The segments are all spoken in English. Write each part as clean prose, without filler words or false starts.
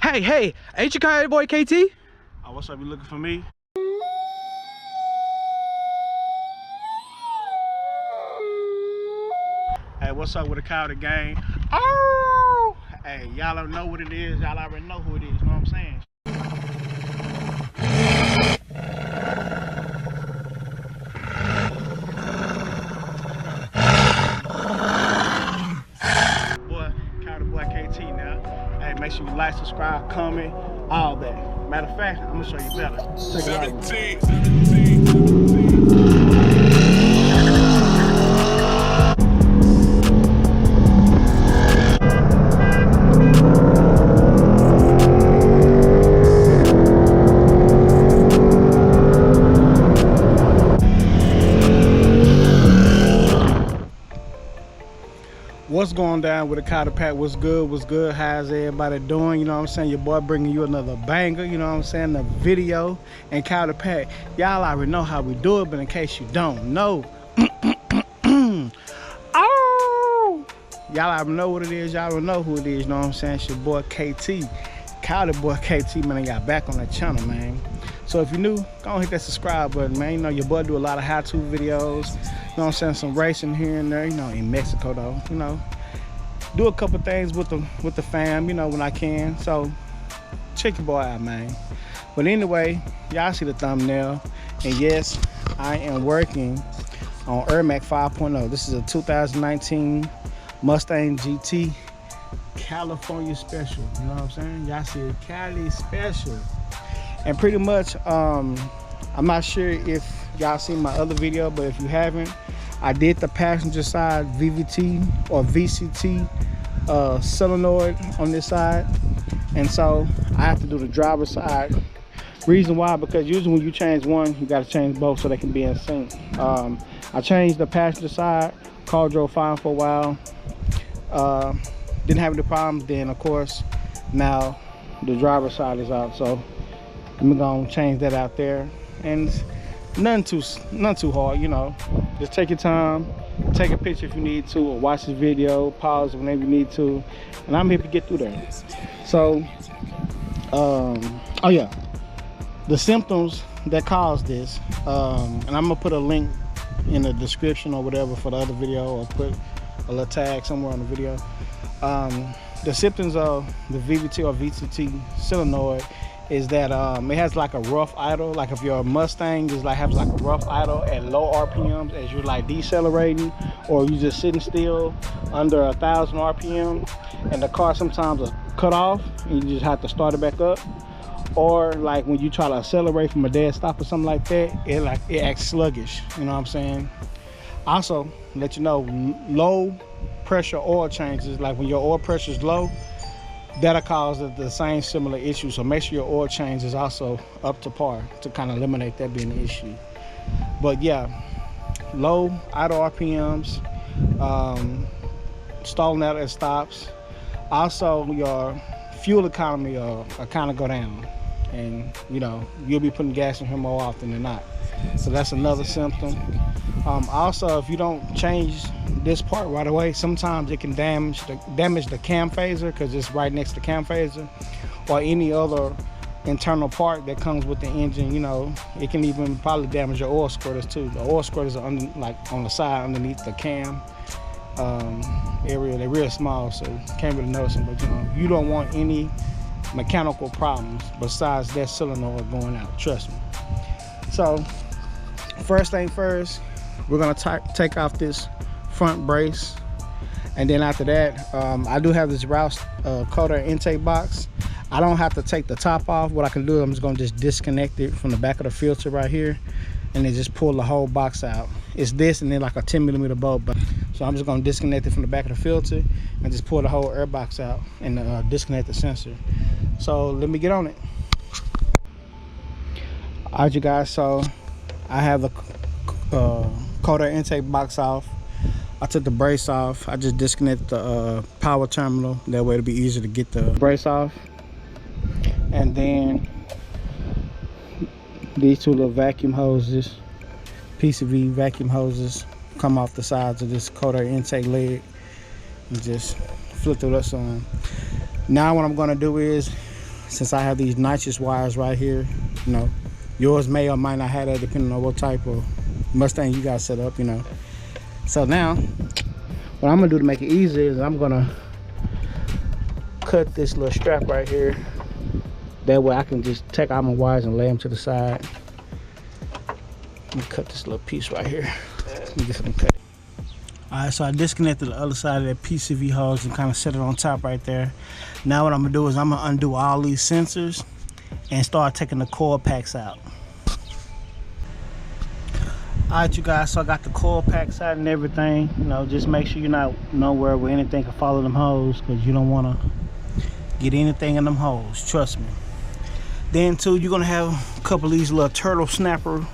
Hey, ain't you kind of boy KT? Oh, what's up? You looking for me? Hey, what's up with the Coyote gang? Oh! Hey, y'all don't know what it is. Y'all already know who it is. You know what I'm saying? Coyote boy KT now. Hey, make sure you like, subscribe, comment, all that. Matter of fact, I'm gonna show you better. Check it out. 17. What's going down with the KOYOTEPACK? What's good? How's everybody doing? You know what I'm saying? Your boy bringing you another banger, you know what I'm saying? The video and KOYOTEPACK. Y'all already know how we do it, but in case you don't know, oh, y'all already know what it is. Y'all already know who it is, you know what I'm saying? It's your boy KT. KOYOTE boy KT, man, I got back on the channel, man. So if you're new, go on hit that subscribe button, man. You know, your boy do a lot of how-to videos. You know what I'm saying? Some racing here and there, you know, in Mexico though, you know. Do a couple things with the fam, you know, when I can. So check your boy out, man. But anyway, y'all see the thumbnail. And yes, I am working on OREILLYS 5.0. This is a 2019 Mustang GT California special. You know what I'm saying? Y'all see a Cali special. And pretty much, I'm not sure if y'all seen my other video, but if you haven't, I did the passenger side VVT or VCT solenoid on this side, and so I have to do the driver's side. Reason why, because usually when you change one, you got to change both so they can be in sync. I changed the passenger side, car drove fine for a while, didn't have any problems. Then of course now the driver's side is out, so I'm gonna change that out there. And nothing too hard, you know. Just take your time, take a picture if you need to, or watch the video, pause whenever you need to, and I'm here to get through there. So oh yeah, the symptoms that cause this, and I'm gonna put a link in the description or whatever for the other video, or put a little tag somewhere on the video. The symptoms of the VVT or VCT solenoid is that it has like a rough idle. Like if your Mustang is like has like a rough idle at low RPMs as you're like decelerating, or you just sitting still under 1,000 RPM, and the car sometimes will cut off and you just have to start it back up. Or like when you try to accelerate from a dead stop or something like that, it acts sluggish, you know what I'm saying? Also, let you know, low pressure oil changes, like when your oil pressure is low, that'll cause the same similar issue. So make sure your oil change is also up to par to kind of eliminate that being an issue. But yeah, low idle RPMs, stalling out at stops. Also, your fuel economy will kind of go down, and you know, you'll be putting gas in here more often than not. So that's another symptom. Also, if you don't change this part right away, sometimes it can damage the cam phaser, because it's right next to cam phaser, or any other internal part that comes with the engine. You know, it can even probably damage your oil squirters too. The oil squirters are like on the side underneath the cam area. They're real small, so you can't really notice them. But you know, you don't want any mechanical problems besides that solenoid going out, trust me. So first thing first, we're gonna take off this front brace, and then after that, I do have this Rouse cold air intake box. I don't have to take the top off. What I can do, I'm just gonna just disconnect it from the back of the filter right here, and then just pull the whole box out. It's this and then like a 10mm bolt, but so I'm just gonna disconnect it from the back of the filter and just pull the whole air box out and disconnect the sensor. So let me get on it. All right, you guys, so I have the cold air intake box off. I took the brace off. I just disconnected the power terminal. That way it'll be easier to get the brace off. And then these two little vacuum hoses, PCV vacuum hoses, come off the sides of this cold air intake leg and just flip through that on. Now what I'm gonna do is, since I have these nitrous wires right here, you know, yours may or might not have that depending on what type of Mustang you got set up, you know. So now what I'm gonna do to make it easy is I'm gonna cut this little strap right here. That way I can just take out my wires and lay them to the side. Let me cut this little piece right here. Let me get something cut. Alright, so I disconnected the other side of that PCV hose and kind of set it on top right there. Now what I'm gonna do is I'm gonna undo all these sensors and start taking the coil packs out. Alright, you guys, so I got the coil packs out and everything. You know, just make sure you're not nowhere where anything can follow them holes, because you don't want to get anything in them holes, trust me. Then too, you're gonna have a couple of these little turtle snapper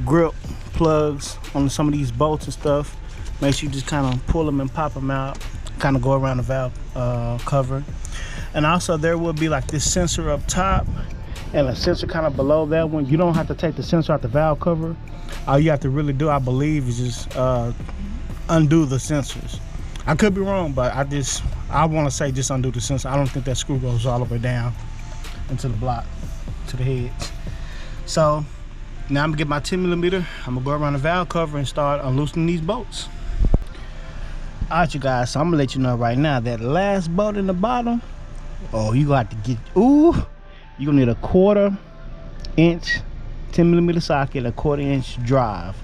grip plugs on some of these bolts and stuff. Make sure you just kind of pull them and pop them out, kind of go around the valve cover. And also there will be like this sensor up top and a sensor kind of below that one. You don't have to take the sensor out the valve cover. All you have to really do, I believe, is just undo the sensors. I could be wrong, but I want to say just undo the sensor. I don't think that screw goes all the way down into the block, to the heads. So now I'm gonna get my 10mm. I'm gonna go around the valve cover and start unloosening these bolts. Alright, you guys, so I'm gonna let you know right now that last bolt in the bottom, oh, you got to get, ooh, you're gonna need a 1/4 inch 10mm socket, a 1/4 inch drive,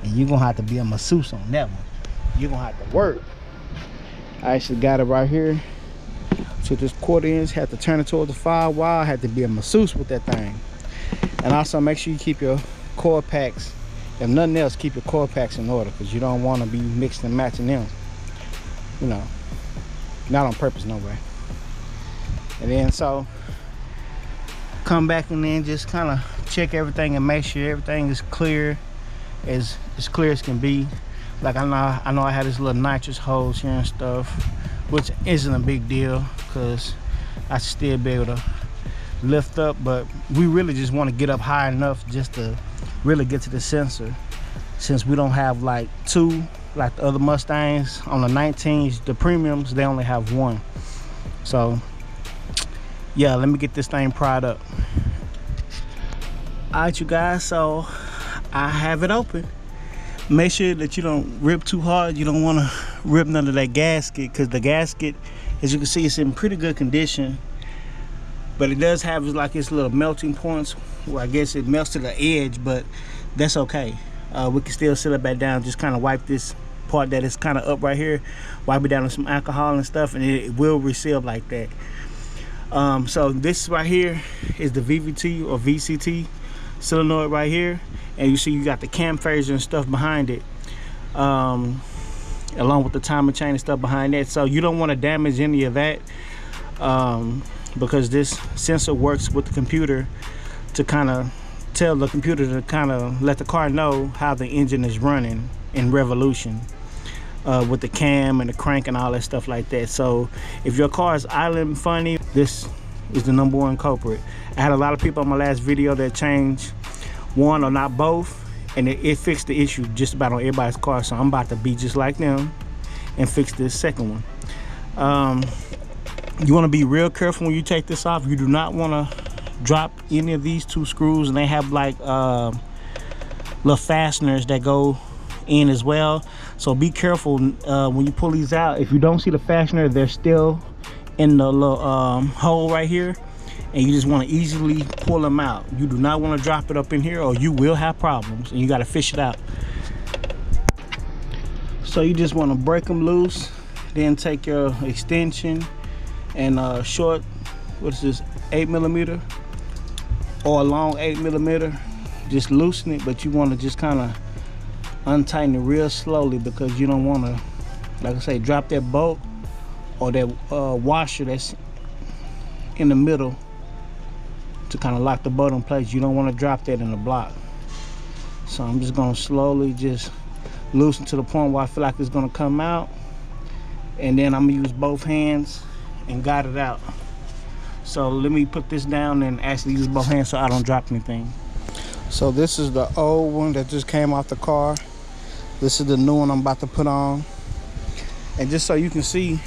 and you're gonna have to be a masseuse on that one. You're gonna have to work. I actually got it right here. So this 1/4 inch, had to turn it towards the 5 wire, had to be a masseuse with that thing. And also make sure you keep your coil packs, if nothing else, keep your coil packs in order, because you don't want to be mixing and matching them, you know, not on purpose, no way. And then so come back and then just kind of check everything and make sure everything is clear, as clear as can be. Like I know I had this little nitrous hose here and stuff, which isn't a big deal because I should still be able to lift up, but we really just want to get up high enough just to really get to the sensor, since we don't have like two like the other Mustangs. On the 19s, the premiums, they only have one. So yeah, let me get this thing pried up. Alright, you guys, so I have it open. Make sure that you don't rip too hard. You don't want to rip none of that gasket, because the gasket, as you can see, it's in pretty good condition, but it does have like its little melting points where I guess it melts to the edge, but that's okay. We can still sit it back down, just kind of wipe this part that is kind of up right here, wipe it down with some alcohol and stuff, and it will reseal like that. So this right here is the Vvt or VCT solenoid right here, and you see you got the cam phaser and stuff behind it, along with the timer chain and stuff behind that. So you don't want to damage any of that, because this sensor works with the computer to kind of tell the computer to kind of let the car know how the engine is running in revolution, with the cam and the crank and all that stuff like that. So if your car is idling funny, this is the #1 culprit. I had a lot of people on my last video that changed one or not both, and it fixed the issue just about on everybody's car. So I'm about to be just like them and fix this second one. You want to be real careful when you take this off. You do not want to drop any of these two screws, and they have like little fasteners that go in as well. So be careful when you pull these out. If you don't see the fastener, they're still in the little hole right here, and you just want to easily pull them out. You do not want to drop it up in here, or you will have problems, and you got to fish it out. So you just want to break them loose, then take your extension and short, what is this, 8mm or a long 8mm, just loosen it, but you want to just kind of untighten it real slowly, because you don't want to, like I say, drop that bolt or that washer that's in the middle to kind of lock the bolt in place. You don't want to drop that in the block. So I'm just going to slowly just loosen to the point where I feel like it's going to come out, and then I'm going to use both hands and guide it out. So let me put this down and actually use both hands so I don't drop anything. So this is the old one that just came off the car. This is the new one I'm about to put on. And just so you can see,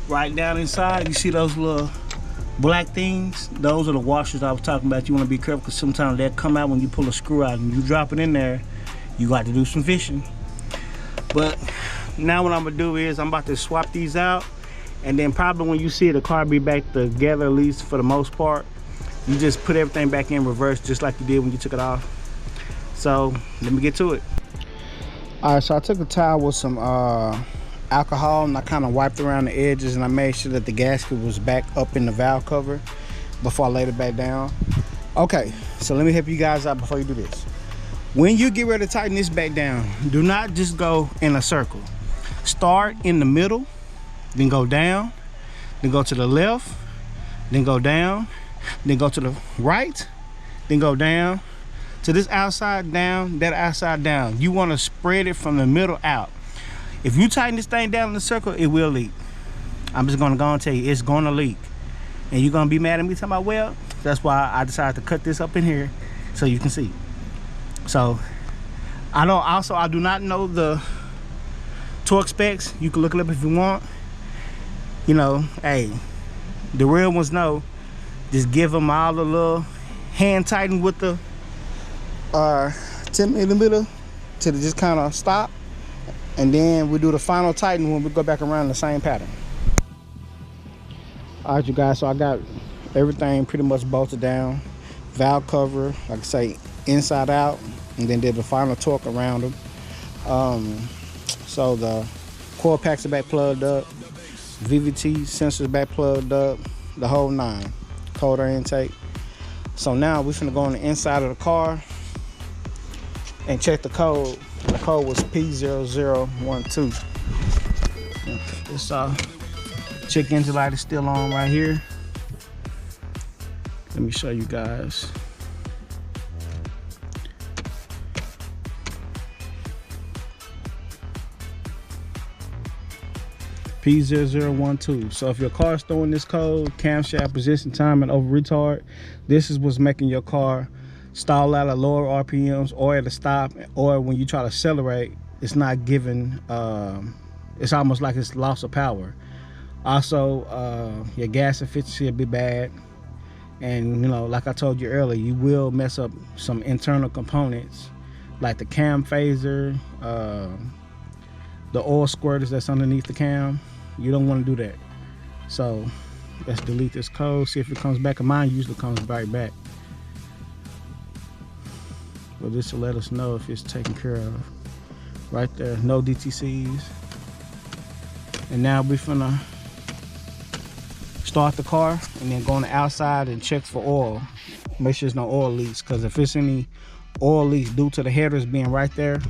Right down inside, you see those little black things? Those are the washers I was talking about. You want to be careful because sometimes they'll come out when you pull a screw out, and you drop it in there, you got to do some fishing. But now what I'm gonna do is I'm about to swap these out, and then probably when you see the car be back together, at least for the most part, you just put everything back in reverse just like you did when you took it off. So let me get to it. All right, so I took a towel with some alcohol and I kind of wiped around the edges, and I made sure that the gasket was back up in the valve cover before I laid it back down. Okay, so let me help you guys out before you do this. When you get ready to tighten this back down, do not just go in a circle. Start in the middle, then go down, then go to the left, then go down, then go to the right, then go down to this outside down, that outside down. You want to spread it from the middle out. If you tighten this thing down in the circle, it will leak. I'm just gonna go and tell you, it's gonna leak. And you're gonna be mad at me talking about, well, that's why I decided to cut this up in here so you can see. So I do not know the torque specs. You can look it up if you want. You know, hey, the real ones know. Just give them all the little hand tighten with the 10 millimeter to just kind of stop, and then we do the final tighten when we go back around the same pattern. All right, you guys, so I got everything pretty much bolted down, valve cover, like I say, inside out, and then did the final torque around them. So the coil packs are back plugged up, Vvt sensors back plugged up, the whole nine, cold air intake. So now we're gonna go on the inside of the car and check the code. The code was P0012. This check engine light is still on right here. Let me show you guys. P0012. So if your car is throwing this code, camshaft position, time, and over retard, this is what's making your car stall out at lower RPMs or at a stop, or when you try to accelerate, it's not giving, it's almost like it's loss of power. Also, your gas efficiency will be bad. And you know, like I told you earlier, you will mess up some internal components like the cam phaser, the oil squirters that's underneath the cam. You don't want to do that. So let's delete this code, see if it comes back. And mine usually comes right back. But this will let us know if it's taken care of. Right there, no DTCs. And now we're gonna start the car and then go on the outside and check for oil. Make sure there's no oil leaks, because if it's any oil leaks due to the headers being right there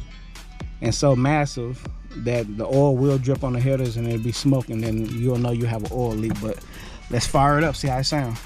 and so massive that the oil will drip on the headers and it'll be smoking, then you'll know you have an oil leak. But let's fire it up, see how it sounds.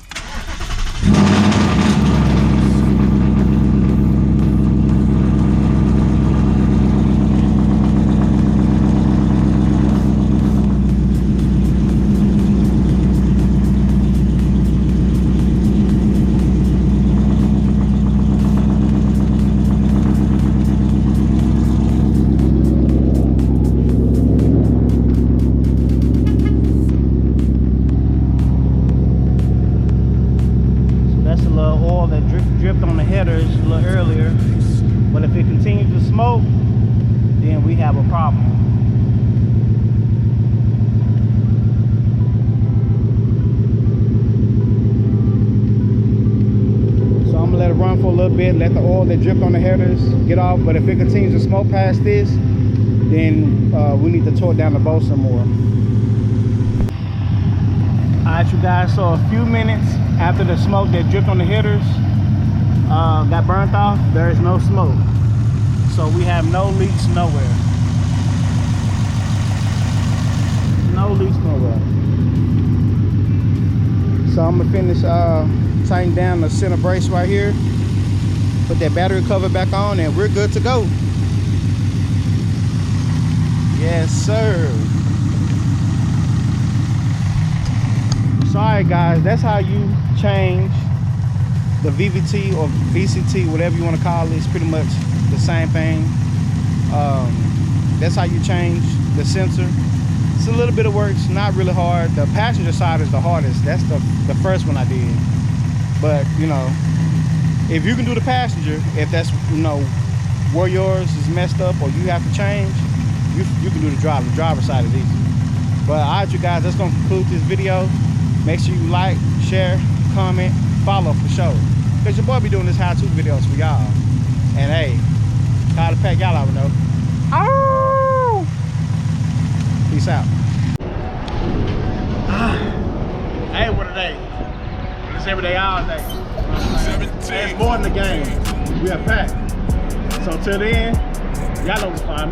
Dripped on the headers a little earlier, but if it continues to smoke, then we have a problem. So I'm gonna let it run for a little bit, let the oil that dripped on the headers get off, but if it continues to smoke past this, then we need to torque down the bolt some more. Alright, you guys, so a few minutes after the smoke that dripped on the headers got burnt off, there is no smoke. So we have no leaks nowhere. No leaks nowhere. So I'm gonna finish tightening down the center brace right here. Put that battery cover back on and we're good to go. Yes, sir. Sorry guys, that's how you change the VVT or VCT, whatever you want to call it. It's pretty much the same thing. That's how you change the sensor. It's a little bit of work. It's not really hard. The passenger side is the hardest. That's the first one I did. But you know, if you can do the passenger, if that's, you know, where yours is messed up or you have to change, you can do the driver. The driver side is easy. But all right, you guys, that's gonna conclude this video. Make sure you like, share, comment, follow for sure. Cause your boy be doing this how-to videos for y'all. And hey, KOYOTEPACK, y'all already know. Oh! Peace out. Hey, what a day. It's every day, all day. It's more than the game. We are packed. So till then, y'all know what's fine.